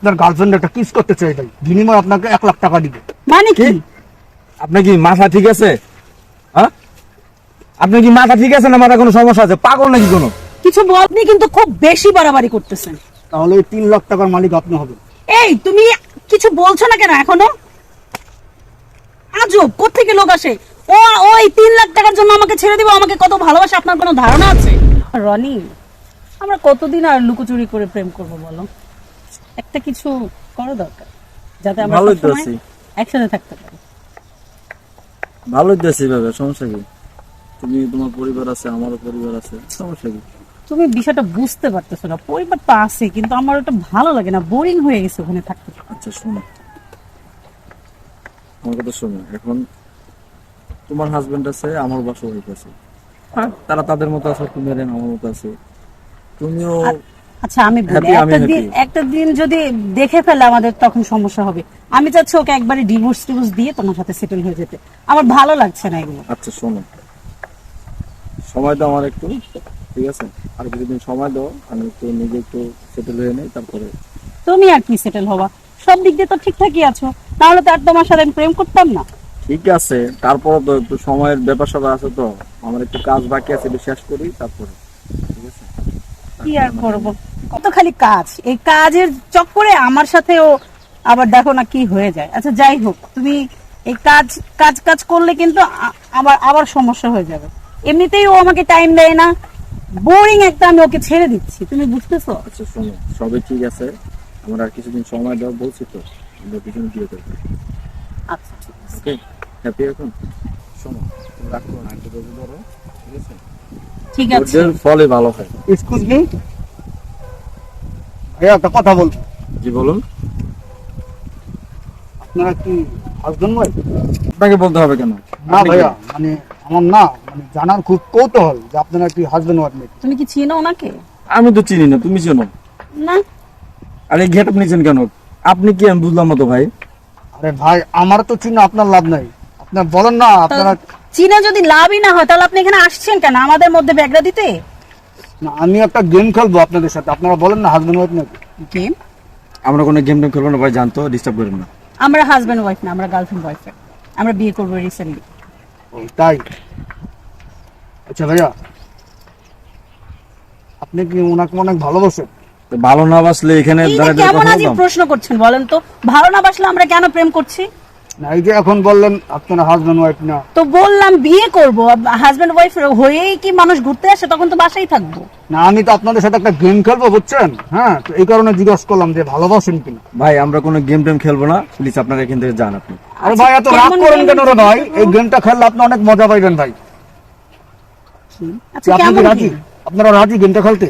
আপনার গার্লফ্রেন্ড একটা কিস করতে চাই ভাই, বিনিময়ে আপনাকে 1 লাখ টাকা দিবে। মানে কি? আপনার কি মাথা ঠিক আছে? হ্যাঁ, আপনার কি মাথা ঠিক আছে না মাথা কোনো সমস্যা আছে? পাগল নাকি কোনো? কিছু বলনি, কিন্তু খুব বেশি বাড়াবাড়ি করতেছেন। তাহলে ওই 3 লাখ টাকার মালিক আপনি হবেন। এই তুমি কিছু বলছো না কেন এখনো? আজব, কোত্থেকে লোক আসে? ওই 3 লাখ টাকার জন্য আমাকে ছেড়ে দিব? আমাকে কত ভালোবাসে আপনার কোনো ধারণা আছে? রনি, আমরা কতদিন আর লুকোচুরি করে প্রেম করব বলো? একটা কিছু করা দরকার যাতে আমরা ভালোই তো সবসময় আছি। একসাথে থাকতে পারি। ভালোই তো আছি ভাবে, সমস্যা কি? তুমি তোমার পরিবার আছে, আমারও পরিবার আছে, সমস্যা কি? তুমি বিষয়টা বুঝতে পারতেছো না। পরিবার তো আছে, কিন্তু আমার ওটা ভালো লাগে না, বোরিং হয়ে গেছে ওখানে থাকতে। আচ্ছা শোনো, আমার কথা শোনো। এখন তোমার হাজবেন্ড আছে, আমার বাসা ওয়াইফ আছে, তারা তাদের মতো আছে, তুমি আর আমার মতো আছে। তুমিও আচ্ছা আমি বলি, Happy, আমি happy। একটা দিন যদি দেখে ফেলে আমাদের, তখন সমস্যা হবে। আমি চাচ্ছি ওকে একবারে ডিভোর্স দিয়ে তোমার সাথে সেটেল হয়ে যেতে। আমার ভালো লাগছে না এগুলো। আচ্ছা শোনো, সময় দাও আমার একটু, ঠিক আছে? আর কিছুদিন সময় দাও, আমি একটু নিজে একটু সেটেল হয়ে নেই, তারপরে। তুমি আর কি সেটেল হবা? সব দিক দিয়ে তো ঠিকঠাকই আছো, তাহলে তো আর তোমার সাথে আমি প্রেম করতাম না। ঠিক আছে, তারপর তো একটু সময়ের ব্যাপার স্যাপার আছে, তো আমার একটু কাজ বাকি আছে, একটু শেষ করি তারপরে, ঠিক আছে? কি আর করবো, কত খালি কাজ। এই কাজের চক্করে আমার সাথেও আবার দেখো না কি হয়ে যায়। আচ্ছা যাই হোক, তুমি এই কাজ কাজ কাজ করলে কিন্তু আবার আবার সমস্যা হয়ে যাবে। এমনিতেই ও আমাকে টাইম দেয় না, বোরিং একটা, আমি ওকে ছেড়ে দিচ্ছি। তুমি বুঝতেছো? আচ্ছা শোনো, সবই ঠিক আছে, আমার আর কিছুদিন সময় দাও বলছি তো, আমরা দুজন বিয়ে করবো। আচ্ছা ঠিক আছে। ওকে, হ্যাপি এখন? শোনো, তুমি রাগ করো না, একটু ধৈর্য ধরো, ঠিক আছে? ঠিক আছে। ধৈর্যের ফলে ভালো হয়। এক্সকিউজ মি ভাইয়া, একটা কথা বলবো। জি বলুন। আপনারা কি হাজবেন্ড ওয়াইফ? আপনাকে বলতে হবে কেন? না আপনি ভাইয়া, কি? মানে আমার না, মানে জানার খুব কৌতূহল যে আপনারা কি হাজবেন্ড ওয়াইফ নাকি। তুমি কি চিনো ওনাকে? আমি তো চিনি না, তুমি চেনো? না। আরে গেট আপ নিয়েছেন কেন? আপনি কি, আমি বুঝলাম না তো ভাই। আরে ভাই, আমার তো চিনা আপনার লাভ নাই। আপনার বলেন না আপনারা। চিনা যদি লাভই না হয়, তাহলে আপনি এখানে আসছেন কেন আমাদের মধ্যে ব্যাগরা দিতে? না, আমি একটা গেম খেলবো আপনাদের সাথে, আপনারা বলেন না হাজবেন্ড ওয়াইফ নাকি। গেম? আমরা কোনো গেম টেম খেলবো না ভাই, জানতো, ডিস্টার্ব করেন না। আমরা হাজবেন্ড ওয়াইফ না, আমরা গার্লফ্রেন্ড বয়ফ্রেন্ড। আমরা বিয়ে করবো রিসেন্টলি। ও, তাই? আচ্ছা ভাইয়া, আপনি কি ওনাকে অনেক ভালোবাসেন? তো ভালো না বাসলে এখানে এইটা দাঁড়ায় দাঁড়ায় কেমন কথা আজীব বলতাম? প্রশ্ন করছেন বলেন তো? ভালো না বাসলে আমরা কেন প্রেম করছি? না, এই যে এখন বললেন আপনারা হাজবেন্ড ওয়াইফ না। তো বললাম বিয়ে করব, হাজবেন্ড ওয়াইফ হয়েই কি মানুষ ঘুরতে আসে? তখন তো বাসায় থাকবো। না, আমি তো আপনাদের সাথে একটা গেম খেলবো, বুঝছেন? হ্যাঁ, তো এই কারণে জিজ্ঞাসা করলাম যে ভালোবাসেন কিনা। ভাই আমরা কোনো গেম টেম খেলবো না, প্লিজ আপনারা এখান থেকে যান আপনি। আরে ভাই, এত রাগ কেমন করেন game কেন রে ভাই? খেলবো? এই গেমটা খেললে আপনি অনেক মজা পাইবেন ভাই। আচ্ছা আপনি কি কেমন রাজি? game? আপনারা রাজি গেমটা খেলতে?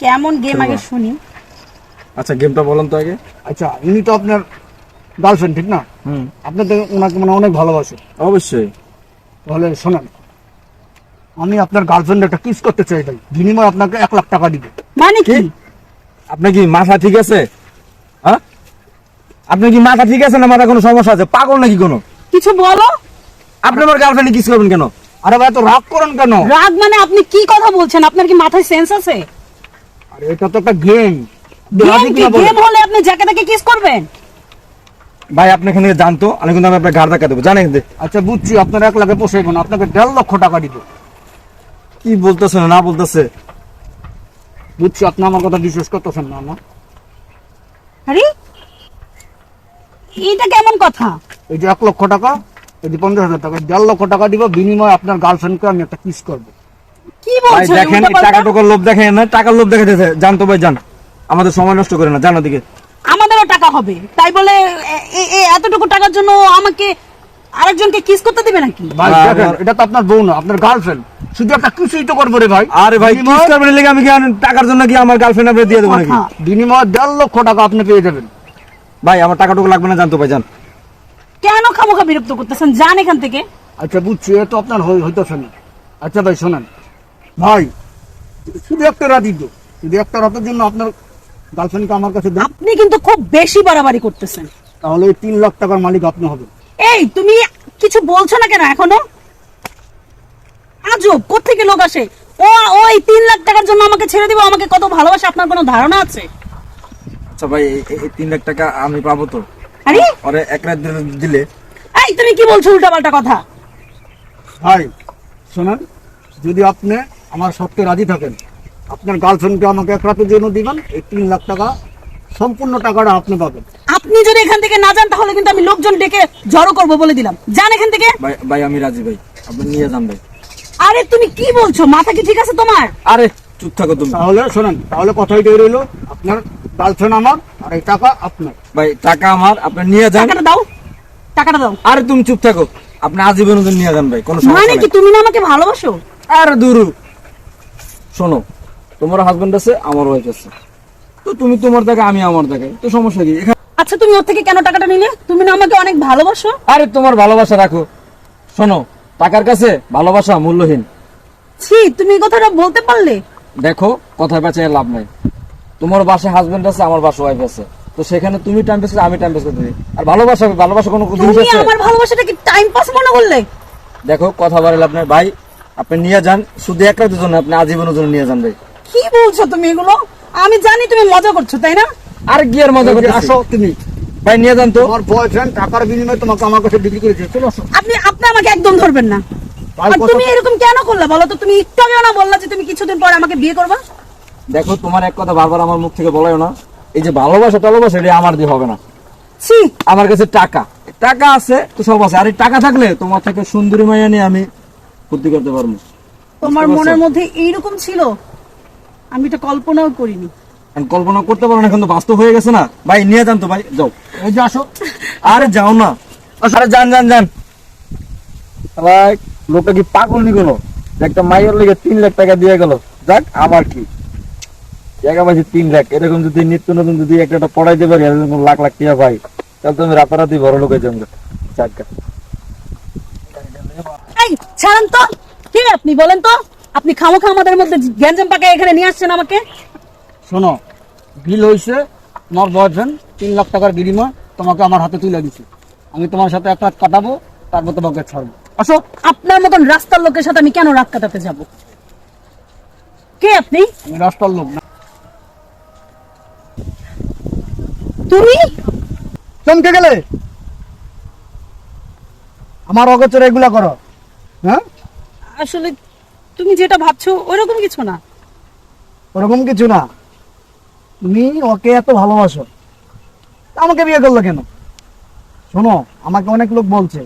কেমন গেম আগে শুনি। আচ্ছা গেমটা বলেন তো আগে। আচ্ছা, ইনি তো আপনার গার্লফ্রেন্ড, ঠিক না? হুম, আপনি তো ওনাকে মানে অনেক ভালোবাসেন। অবশ্যই। তাহলে শোনেন, আমি আপনার গার্লফ্রেন্ড একটা কিস করতে চাই ভাই, বিনিময়ে আপনাকে 1 লাখ টাকা দিবে। মানে কি? আপনার কি মাথা ঠিক আছে? হ্যাঁ, আপনার কি মাথা ঠিক আছে না মাথা কোনো সমস্যা আছে? পাগল নাকি কোনো? কিছু বলো। আপনি আমার গার্লফ্রেন্ডে কিস করবেন কেন? আরে ভাই, এত রাগ করেন কেন? রাগ মানে আপনি কি কথা বলছেন? আপনার কি মাথায় সেন্স আছে? আরে এটা তো একটা গেম। গেম কি? গেম হলে আপনি যাকে তাকে কিস করবেন? ভাই আপনি এখানে জানতো, আমি কিন্তু আপনার ঘাড় ধাক্কা দেবো, জানেন? আচ্ছা বুঝছি, আপনার 1 লাখে পোষাইব না, আপনাকে 1.5 লক্ষ টাকা দিব। কি বলতেছে না বলতেছে? বুঝছি, আপনি আমার কথা বিশ্বাস করতেছেন না। না, আরে এটা কেমন কথা? এই যে 1 লক্ষ টাকা, এই যে 50,000 টাকা, 1.5 লক্ষ টাকা দিব, বিনিময়ে আপনার গার্লফ্রেন্ডকে আমি একটা কিস করবো। কি ভাই বলছেন? দেখেন, এই টাকা টাকার লোভ দেখেন না, টাকার লোভ দেখাইতেছে। জানতো ভাই, জান, আমাদের সময় নষ্ট করে না, জানো দিকে। আমাদেরও টাকা হবে তাই বলে এতটুকু টাকার জন্য আমাকে আরেকজনকে কিস করতে দিবে নাকি? ভাই আরে, দেখেন, এটা তো আপনার বউ না, আপনার গার্লফ্রেন্ড। শুধু একটা কিছুই তো করবো রে ভাই। আরে ভাই কিস করবেন লেগে আমি কি টাকার জন্য কি আমার গার্লফ্রেন্ড আপনি দিয়ে দেবো নাকি? কথা। বিনিময়ে 1.5 লক্ষ টাকা আপনি পেয়ে যাবেন। ভাই আমার টাকাটুকু লাগবে না, জানতো ভাই, জান। কেন খামোখা বিরক্ত করতেছেন? যান এখান থেকে। আচ্ছা বুঝছি, এ তো আপনার হইতেছে না। আচ্ছা ভাই শোনেন, ভাই শুধু একটা রাতই তো, শুধু একটা রাতের জন্য আপনার গার্লফ্রেন্ডকে আমার কাছে দেন, আপনি কিন্তু খুব বেশি বাড়াবাড়ি করতেছেন। তাহলে ওই 3 লাখ টাকার মালিক আপনি হবেন। এই তুমি কিছু বলছো না কেন এখনো? আজব, কোত্থেকে লোক আসে? ওই 3 লাখ টাকার জন্য আমাকে ছেড়ে দিব? আমাকে কত ভালোবাসে আপনার কোনো ধারণা আছে? আচ্ছা ভাই, এই 3 লাখ টাকা আমি পাবো তো? আরে ওরে এক রাত দিলে। এই তুমি কি বলছো উল্টাপাল্টা কথা? ভাই শোনেন, যদি আপনি আমার সত্যি রাজি থাকেন, আপনার গার্লফ্রেন্ডকে আমাকে এক রাতের জন্য দিবেন, এই 3 লাখ টাকা সম্পূর্ণ টাকাটা আপনি পাবেন। আপনি যদি এখান থেকে না যান তাহলে কিন্তু আমি লোকজন ডেকে জড়ো করবো বলে দিলাম। যান এখান থেকে। ভাই ভাই আমি রাজি ভাই, আপনি নিয়ে যান ভাই। আরে তুমি কি বলছো? মাথা কি ঠিক আছে তোমার? আরে চুপ থাকো তুমি। তাহলে শোনেন, তাহলে কথাই রইলো, আপনার গার্লফ্রেন্ড আমার আর এই টাকা আপনার। ভাই টাকা আমার, আপনি নিয়ে যান। টাকাটা দাও, টাকাটা দাও। আরে তুমি চুপ থাকো, আপনি আজীবনের জন্য নিয়ে যান ভাই, কোনো সমস্যা মানে নাই। কি তুমি না আমাকে ভালোবাসো? আরে দূর শোনো, তোমার হাজবেন্ড আছে, আমার ওয়াইফ আছে, তো তুমি তোমার জায়গা, আমি আমার জায়গায়, তো সমস্যা কি এখানে? আচ্ছা তুমি ওর থেকে কেন টাকাটা নিলে? তুমি না আমাকে অনেক ভালোবাসো। আরে তোমার ভালোবাসা রাখো, শোনো, টাকার কাছে ভালোবাসা মূল্যহীন। ছি, তুমি এই কথাটা বলতে পারলে? দেখো, কথা বেচায় লাভ নাই। তোমার বাসায় হাজবেন্ড আছে, আমার বাসায় ওয়াইফ আছে, তো সেখানে তুমি টাইম পাস করো, আমি টাইম পাস করতে দিই। আর ভালোবাসা ভালোবাসা কোনো জিনিস তুমি আছে? আমার ভালোবাসাটা কি টাইম পাস মনে করলে? দেখো, কথা বাড়ালে আপনার ভাই, আপনি নিয়ে যান, শুধু এক রাতের জন্য, আপনি আজীবনের জন্য নিয়ে যান ভাই। কি বলছো তুমি এগুলো? আমি জানি তুমি মজা করছো, তাই না? আর কি আর মজা করতে? আসো তুমি, ভাই নিয়ে যান তো। তোমার বয়ফ্রেন্ড টাকার বিনিময়ে তোমাকে আমার কাছে বিক্রি করেছে, চলো আসো। আপনি আমাকে একদম ধরবেন না। ভাই, আর কথা- তুমি এরকম কেন করলে বলো তো? তুমি একটু আগেও না বললা যে তুমি কিছুদিন পরে আমাকে বিয়ে করবা? দেখো, তোমার এক কথা বারবার আমার মুখ থেকে বলা요 না, এই যে ভালোবাসা টালোবাসা, এটা আমার দিয়ে হবে না। ছি, আমার কাছে টাকা টাকা আছে তো সব আছে, আর এই টাকা থাকলে তোমার থেকে সুন্দরী মাইয়া নিয়ে আমি ফুর্তি করতে পারবো। তোমার বুঝতে মনের পারছো? মধ্যে এইরকম ছিল, আমি এটা কল্পনাও করিনি। আমি কল্পনা করতে পারবো না, এখন তো বাস্তব হয়ে গেছে না। ভাই নিয়ে যান তো ভাই, যাও। এই যে আসো। আরে যাও না, আরে যান যান যান। ভাই লোকটা কি পাগল নি কোনো, একটা মাইয়ের লেগে 3 লাখ টাকা দিয়ে গেল। যাক, আমার কি জায়গা পাইছি 3 লাখ, এরকম যদি নিত্য নতুন যদি একটা পড়াইতে পারি, এরকম লাখ লাখ টাকা ভাই, তাহলে তো আমি রাতারাতি বড় লোক হয়ে যাবো। যাক গা। এই ছাড়েন তো। কি আপনি বলেন তো? আপনি খামোখা আমাদের মধ্যে গ্যাঞ্জাম পাকায় এখানে নিয়ে আসছেন আমাকে। শোনো, বিল হয়েছে, তোমার বয়ফ্রেন্ড 3 লাখ টাকার বিনিময় তোমাকে আমার হাতে তুলে দিচ্ছে। আমি তোমার সাথে এক রাত কাটাবো, তারপর তোমাকে ছাড়বো। আসো। আপনার মতন রাস্তার লোকের সাথে আমি কেন রাত কাটাতে যাব? কে আপনি? আমি রাস্তার লোক না। তুমি? চমকে গেলে? আমার অগোচরে এগুলা করো? হ্যাঁ, আসলে তুমি যেটা ভাবছো ওইরকম কিছু না। ওরকম কিছু না। তুমি ওকে এত ভালোবাসো, তা আমাকে বিয়ে করলো কেন? শোনো, আমাকে অনেক লোক বলছে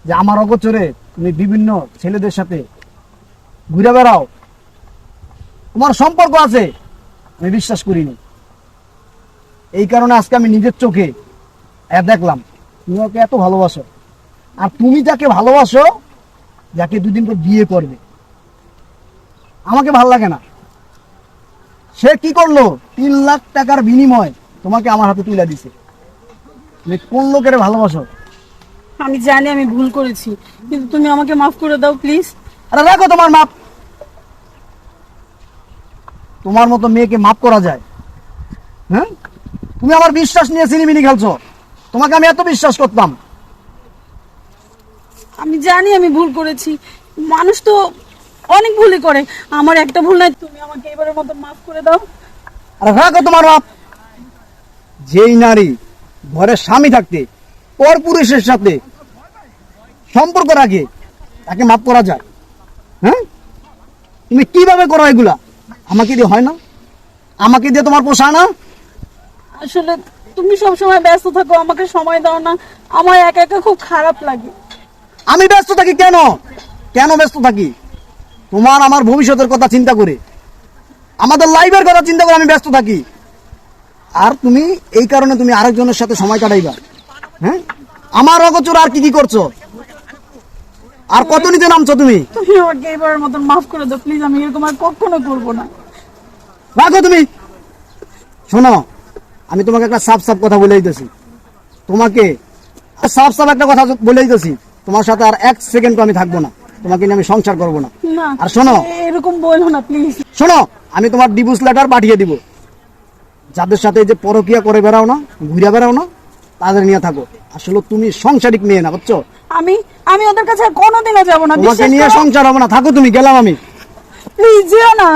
যে আমার অগোচরে তুমি বিভিন্ন ছেলেদের সাথে ঘুরে বেড়াও, তোমার সম্পর্ক আছে। আমি বিশ্বাস করিনি, এই কারণে আজকে আমি নিজের চোখে দেখলাম তুমি ওকে এত ভালোবাসো। আর তুমি যাকে ভালোবাসো, যাকে দুদিন পর বিয়ে করবে, আমাকে ভাল লাগে না। সে কি করলো? 3 লাখ টাকার বিনিময় তোমাকে আমার হাতে তুলে দিছে। তুমি কোন লোকের ভালোবাসো? আমি জানি আমি ভুল করেছি, কিন্তু তুমি আমাকে মাফ করে দাও প্লিজ। আরে রাখো তোমার মাপ। তোমার মতো মেয়েকে মাপ করা যায়? হ্যাঁ, তুমি আমার বিশ্বাস নিয়ে সিনেমিনি খেলছো। তোমাকে আমি এত বিশ্বাস করতাম। আমি জানি আমি ভুল করেছি, মানুষ তো অনেক ভুলই করে, আমার একটা ভুল নাই। তুমি আমাকে এবারের মতো মাফ করে দাও। আরে রাখো তোমার মাপ। যেই নারী ঘরে স্বামী থাকতে পর পুরুষের সাথে সম্পর্ক রাখে, তাকে মাপ করা যায়? হ্যাঁ, তুমি কিভাবে করো এগুলা? আমাকে দিয়ে হয় না? আমাকে দিয়ে তোমার পোষায় না? আসলে তুমি সব সময় ব্যস্ত থাকো, আমাকে সময় দাও না। আমার একা একা খুব খারাপ লাগে। আমি ব্যস্ত থাকি কেন? কেন ব্যস্ত থাকি? তোমার আমার ভবিষ্যতের কথা চিন্তা করে, আমাদের লাইফের কথা চিন্তা করে আমি ব্যস্ত থাকি। আর তুমি এই কারণে তুমি আরেকজনের সাথে সময় কাটাইবা? হ্যাঁ, আমার অগোচর আর কি কি করছো? আর কত নিতে নামছো তুমি? তুমি আমাকে এবারের মতন মাফ করে দাও প্লিজ, আমি এরকম আর কখনো করবো না। রাখো তুমি। শোনো, আমি তোমাকে একটা সাফ সাফ কথা বলে দিতেছি। তোমাকে সাফ সাফ একটা কথা বলে দিতেছি, তোমার সাথে আর 1 সেকেন্ড আমি থাকবো না, তোমাকে নিয়ে আমি সংসার করবো না। না, আর শোনো, এরকম বলো না প্লিজ। শোনো, আমি তোমার ডিভোর্স লেটার পাঠিয়ে দিব। যাদের সাথে এই যে পরকিয়া করে বেড়াও না, ঘুরে বেড়াও না, তাদের নিয়ে থাকো। আসলে তুমি সংসারিক মেয়ে না, বুঝছো? আমি ওদের কাছে আর কোনোদিনও যাবো না। তোমাকে নিয়ে সংসার হবে না, থাকো তুমি। গেলাম আমি। প্লিজ যেও না।